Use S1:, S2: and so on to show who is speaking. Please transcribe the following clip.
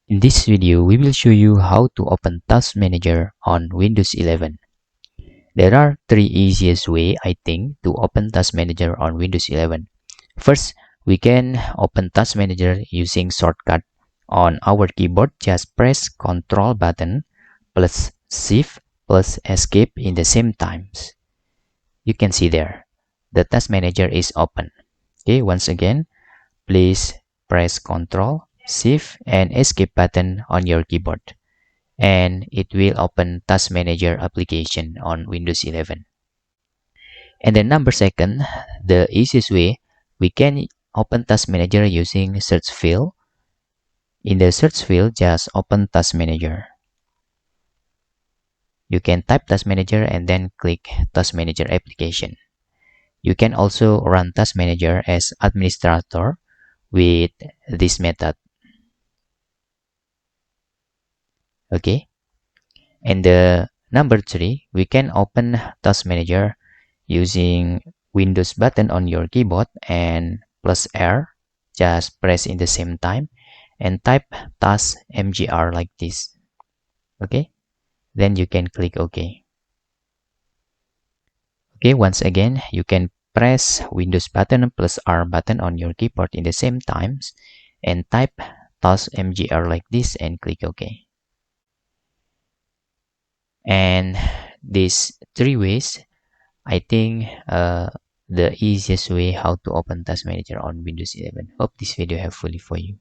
S1: In this video, we will show you how to open Task Manager on Windows 11. There are three easiest way, I think, to open Task Manager on Windows 11. First, we can open Task Manager using shortcut on our keyboard. Just press Ctrl button plus Shift plus Escape in the same times. You can see there, the Task Manager is open. Okay, once again, please press Ctrl, Shift, and Escape button on your keyboard, and it will open Task Manager application on Windows 11. And then number second, the easiest way, we can open Task Manager using search field. In the search field, just open Task Manager. You can type Task Manager and then click Task Manager application. You can also run Task Manager as administrator with this method. Okay, and the number three, we can open Task Manager using Windows button on your keyboard and plus R. Just press in the same time and type Task MGR like this. Okay, then you can click OK. Okay, once again, you can press Windows button plus R button on your keyboard in the same times and type Task MGR like this and click OK. And these three ways, I think, the easiest way how to open Task Manager on Windows 11. Hope this video helpful for you.